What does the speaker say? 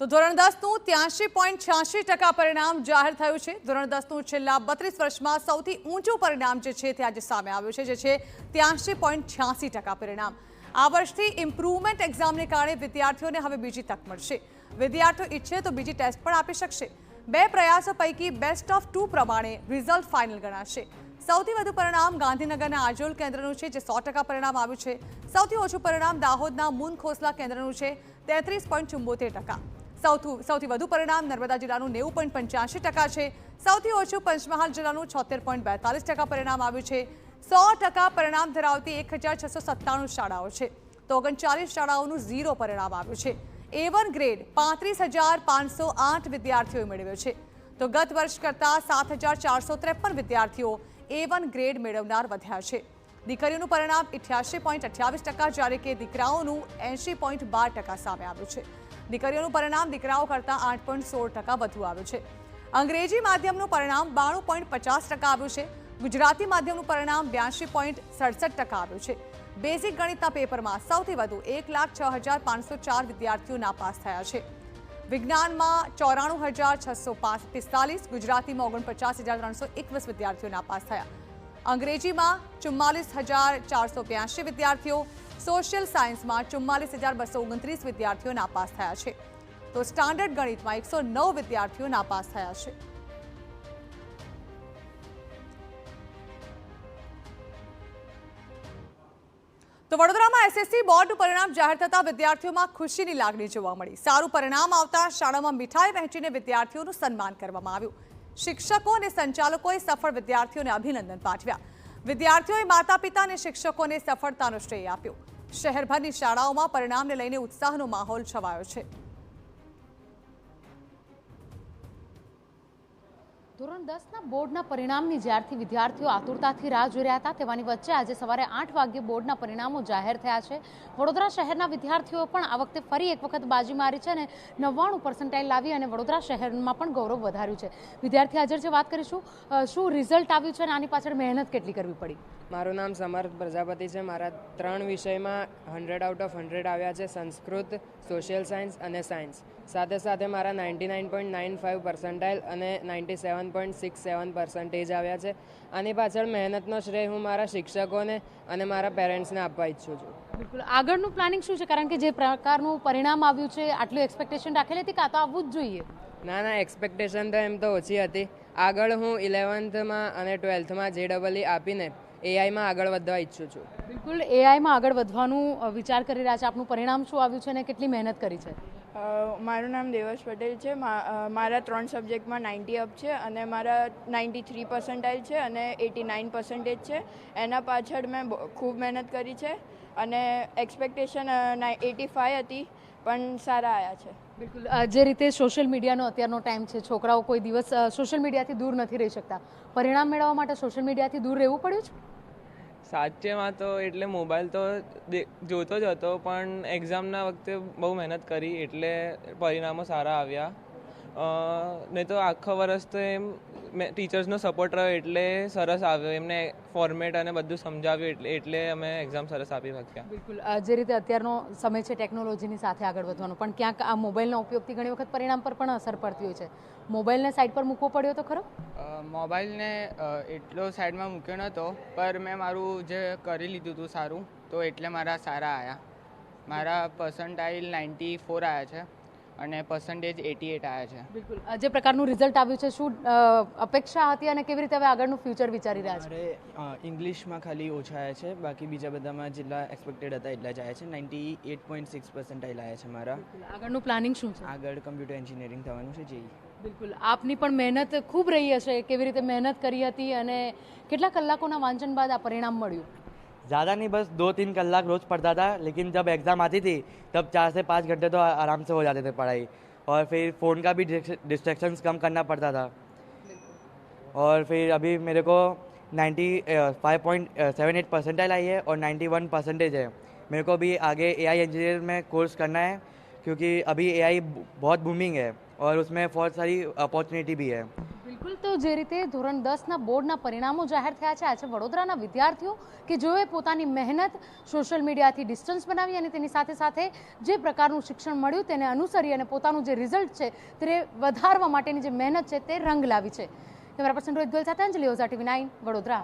તો ધોરણ 10નું 83.86% પરિણામ જાહેર થયું છે। ધોરણ 10નું છેલ્લા 32 વર્ષમાં સૌથી ઊંચું પરિણામ જે છે તે આજે સામે આવ્યું છે, જે છે 83.86% પરિણામ। આ વર્ષથી ઇમ્પ્રુવમેન્ટ એક્ઝામને કારણે વિદ્યાર્થીઓને હવે બીજી તક મળશે। વિદ્યાર્થીઓ ઈચ્છે તો બીજી ટેસ્ટ પણ આપી શકશે। બે પ્રયાસો પૈકી બેસ્ટ ઓફ 2 પ્રમાણે રિઝલ્ટ ફાઇનલ ગણાશે। સૌથી વધુ પરિણામ ગાંધીનગરના આજોલ કેન્દ્રનું છે, જે 100% પરિણામ આવ્યું છે। સૌથી ઓછું પરિણામ દાહોદના મૂન ખોસલા કેન્દ્રનું છે, 33.74%। સૌથી વધુ પરિણામ નર્મદા જિલ્લાનું 90.85% છે। સૌથી ઓછું પંચમહાલ જિલ્લાનું 76.42% પરિણામ આવ્યું છે। 100% પરિણામ ધરાવતી 1697 શાળાઓ છે, તો 39 શાળાઓનું 0 પરિણામ આવ્યું છે। A1 ગ્રેડ 35,508 વિદ્યાર્થીઓએ મેળવ્યો છે, તો ગત વર્ષ કરતાં 7,453 વિદ્યાર્થીઓ A1 ગ્રેડ મેળવનાર વધ્યા છે। દીકરીઓનું પરિણામ 88.28%, જ્યારે કે દીકરાઓનું 80.12% સામે આવ્યું છે। દીકરીઓનું પરિણામ દીકરાઓ કરતાં 8.16% વધુ આવ્યું છે। અંગ્રેજી માધ્યમનું પરિણામ 92.50% આવ્યું છે। ગુજરાતી માધ્યમનું પરિણામ 82.67% આવ્યું છે। બેઝિક ગણિતના પેપરમાં સૌથી વધુ 1,06,504 વિદ્યાર્થીઓ નાપાસ થયા છે। વિજ્ઞાનમાં 94,645, ગુજરાતીમાં 49,321 વિદ્યાર્થીઓ નાપાસ થયા। અંગ્રેજીમાં 44,482 વિદ્યાર્થીઓ, સોશિયલ સાયન્સમાં 44,229 વિદ્યાર્થીઓ નાપાસ થયા છે, તો સ્ટાન્ડર્ડ ગણિતમાં 109 વિદ્યાર્થીઓ નાપાસ થયા છે। તો વડોદરામાં એસએસસી બોર્ડનું પરિણામ જાહેર થતા વિદ્યાર્થીઓમાં ખુશીની લાગણી જોવા મળી। સારું પરિણામ આવતા શાળામાં મીઠાઈ વહેંચીને વિદ્યાર્થીઓનું સન્માન કરવામાં આવ્યું। શિક્ષકો અને સંચાલકોએ સફળ વિદ્યાર્થીઓને અભિનંદન પાઠવ્યા। વિદ્યાર્થીઓએ માતા પિતા અને શિક્ષકોને સફળતાનો શ્રેય આપ્યો। શહેરભરની શાળાઓમાં પરિણામને લઈને ઉત્સાહનો માહોલ છવાયો છે। ધોરણ 10ના બોર્ડના પરિણામની જ્યારથી વિદ્યાર્થીઓ આતુરતાથી રાહ જોઈ રહ્યા હતા, તેવાની વચ્ચે આજે સવારે 8 વાગ્યે બોર્ડના પરિણામો જાહેર થયા છે। વડોદરા શહેરના વિદ્યાર્થીઓ પણ આ વખતે ફરી એક વખત બાજી મારી છે અને 99% લાવી અને વડોદરા શહેરમાં પણ ગૌરવ વધાર્યું છે। વિદ્યાર્થી હાજર છે, વાત કરીશું। શું રિઝલ્ટ આવ્યું છે અને આની પાછળ મહેનત કેટલી કરવી પડી? મારું નામ સમર્થ પ્રજાપતિ છે। મારા 3 વિષયમાં 100 આઉટ ઓફ 100 આવ્યા છે, સંસ્કૃત, સોશિયલ સાયન્સ અને સાયન્સ। સાથે સાથે મારા 99.95% અને 97.67% આવ્યા છે। આની પાછળ મહેનતનો શ્રેય હું મારા શિક્ષકોને અને મારા પેરેન્ટ્સને આપવા ઈચ્છું છું। બિલકુલ, આગળનું પ્લાનિંગ શું છે? કારણ કે જે પ્રકારનું પરિણામ આવ્યું છે, આટલું એક્સપેક્ટેશન રાખેલી હતી કે આ તો આવવું જ જોઈએ? ના, એક્સપેક્ટેશન તો એમ તો ઓછી હતી। આગળ હું 11થમાં અને 12થમાં JEE આપીને એઆઈમાં આગળ વધવા ઈચ્છું છું। બિલકુલ, એઆઈમાં આગળ વધવાનું વિચાર કરી રહ્યા છે। આપનું પરિણામ શું આવ્યું છે અને કેટલી મહેનત કરી છે? મારું નામ દેવશ પટેલ છે। મારા 3 સબ્જેક્ટમાં 90 અપ છે અને મારા 93% છે અને 89% છે। એના પાછળ મેં ખૂબ મહેનત કરી છે અને એક્સપેક્ટેશન 85 હતી, પણ સારા આવ્યા છે। બિલકુલ, જે રીતે સોશિયલ મીડિયાનો અત્યારનો ટાઈમ છે, છોકરાઓ કોઈ દિવસ સોશિયલ મીડિયાથી દૂર નથી રહી શકતા। પરિણામ મેળવવા માટે સોશિયલ મીડિયાથી દૂર રહેવું પડ્યું છે? સાચેમાં તો એટલે મોબાઈલ તો જોતો જ હતો, પણ એક્ઝામના વખતે બહુ મહેનત કરી એટલે પરિણામો સારા આવ્યા। નહીં તો આખા વર્ષ તો એમ ટીચર્સનો સપોર્ટ રહ્યો એટલે સરસ આવ્યો। એમને ફોર્મેટ અને બધું સમજાવ્યું એટલે અમે એક્ઝામ સરસ આપી શક્યા। બિલકુલ, જે રીતે અત્યારનો સમય છે ટેકનોલોજીની સાથે આગળ વધવાનો, પણ ક્યાંક આ મોબાઈલના ઉપયોગથી ઘણી વખત પરિણામ પર પણ અસર પડતી હોય છે। મોબાઈલને સાઈડ પર મૂકવો પડ્યો તો ખરો? મોબાઈલને એટલો સાઈડમાં મૂક્યો નહોતો, પર મેં મારું જે કરી લીધું હતું સારું, તો એટલે મારા સારા આવ્યા। મારા પર્સન્ટાઇલ 94 આવ્યા છે અને પર્સન્ટેજ 88 આવ્યા છે। બિલકુલ, જે પ્રકારનું રિઝલ્ટ આવ્યું છે, શું અપેક્ષા હતી અને કેવી રીતે હવે આગળનું ફ્યુચર વિચારી રહ્યા છો? મારે ઇંગ્લિશમાં ખાલી ઓછા આવ્યા છે, બાકી બીજા બધામાં જેટલા એક્સપેક્ટેડ હતા એટલા જ આવ્યા છે। 98.6% આવ્યા છે મારા। આગળનું પ્લાનિંગ શું છે? આગળ કમ્પ્યુટર એન્જિનિયરિંગ થવાનું છે, JEE। બિલકુલ, આપની પણ મહેનત ખૂબ રહી હશે। કેવી રીતે મહેનત કરી હતી અને કેટલા કલાકોના વાંચન બાદ આ પરિણામ મળ્યું? ज़्यादा नहीं, बस 2-3 कलाक रोज़ पढ़ता था, लेकिन जब एग्ज़ाम आती थी तब 4 से 5 घंटे तो आराम से हो जाते थे पढ़ाई, और फिर फ़ोन का भी डिस्ट्रैक्शंस कम करना पड़ता था। और फिर अभी मेरे को 95.78% आई है और 91% है। मेरे को भी आगे AI इंजीनियर में कोर्स करना है, क्योंकि अभी AI बहुत बूमिंग है और उसमें बहुत सारी अपॉर्चुनिटी भी है। બિલકુલ, તો જે રીતે ધોરણ 10ના બોર્ડના પરિણામો જાહેર થયા છે, આજે વડોદરાના વિદ્યાર્થીઓ કે જેઓએ પોતાની મહેનત સોશિયલ મીડિયાથી ડિસ્ટન્સ બનાવી અને તેની સાથે સાથે જે પ્રકારનું શિક્ષણ મળ્યું તેને અનુસરી અને પોતાનું જે રિઝલ્ટ છે તે વધારવા માટેની જે મહેનત છે તે રંગ લાવી છે. કેમેરા પર્સન રોહિત ગોયલ સાથે અંજલિ ઓઝા, TV9 વડોદરા.